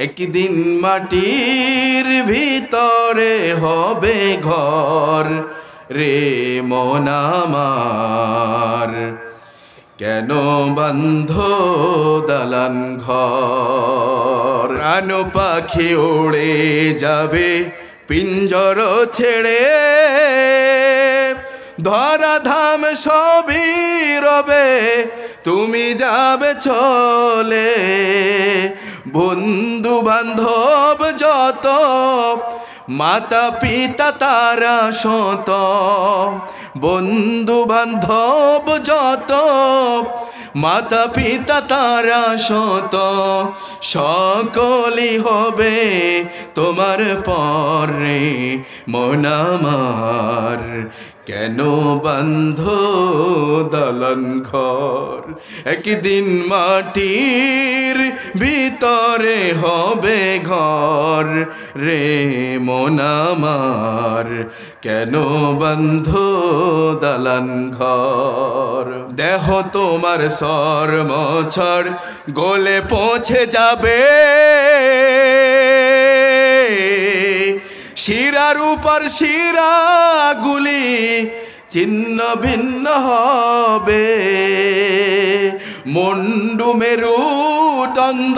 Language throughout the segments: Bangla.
একদিন মাটির ভিতরে হবে ঘর রে মন আমার, কেন বান্ধ দালান ঘর? প্রাণ পাখি উড়ে যাবে পিঞ্জর ছেড়ে, ধরাধাম সবই রবে তুমি যাবে চলে। বন্ধু বান্ধব যত, মাতা পিতা তারা শত, বন্ধু বান্ধব যত, মাতা পিতা তারা শত, সকলই হবে তোমার পরে মন আমার, কেন বান্ধ দালান ঘর? একদিন মাটির ভিতরে হবে ঘর রে মন আমার, কেন বান্ধ দালান ঘর? দেহ তোমার সর মছর গোলে পৌঁছে যাবে, শিরার উপর শিরাগুলি ছিন্ন ভিন্ন হবে, মুন্ডু মেরুদণ্ড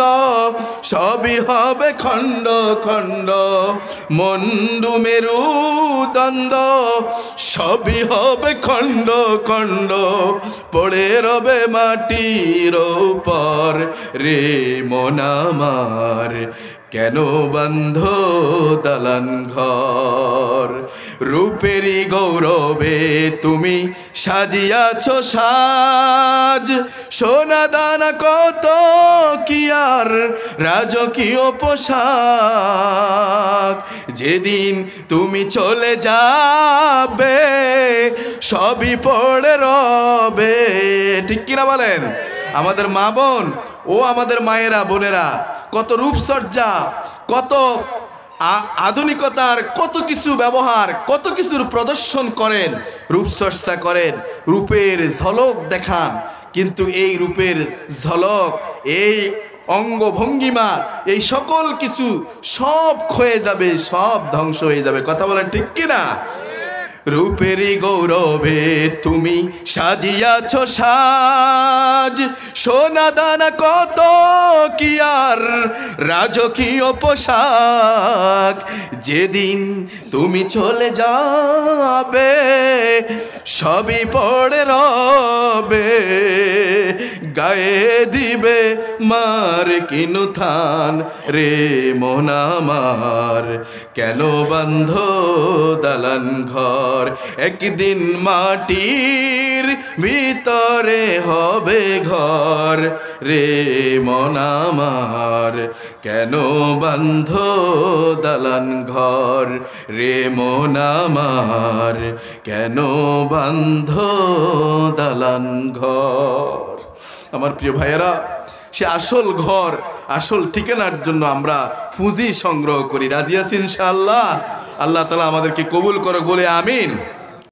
সবই হবে খণ্ড খণ্ড, মুন্ডু মেরুদণ্ড সবই হবে খণ্ড খণ্ড, পড়ে রবে মাটির উপর রে মন আমার, কেন বান্ধ দালান ঘর? রূপেরই গৌরবে তুমি সাজিয়াছ সাজ, সোনা দানা কত কি আর রাজকীয় পোশাক, যেদিন তুমি চলে যাবে সবই পড়ে রবে। ঠিক কিনা বলেন? আমাদের মা বোন ও আমাদের মায়েরা বোনেরা কত রূপসজ্জা, কত আধুনিকতার কত কিছু ব্যবহার, কত কিছুর প্রদর্শন করেন, রূপচর্চা করেন, রূপের ঝলক দেখান, কিন্তু এই রূপের ঝলক, এই অঙ্গভঙ্গিমা, এই সকল কিছু সব ক্ষয়ে যাবে, সব ধ্বংস হয়ে যাবে। কথা বলেন ঠিক কিনা? রূপেরই গৌরবে তুমি সাজিয়াছ সাজ, সোনা দানা কত কি আর রাজকীয় পোশাক, যেদিন তুমি চলে যাবে সবই পড়ে রবে, গায়ে দিবে মার কিনু থান রে মন আমার, কেন বান্ধ দালান ঘর? একদিন মাটির ভিতরে হবে ঘর রে মন আমার, কেন বান্ধ দালান ঘর রে মন আমার, কেন বান্ধ দালান ঘর? আমার প্রিয় ভাইয়েরা, সে আসল ঘর, আসল ঠিকানার জন্য আমরা পুঁজি সংগ্রহ করি। রাজি আছি ইনশাআল্লাহ? আল্লাহ তাআলা আমাদেরকে কবুল করুক বলে আমিন।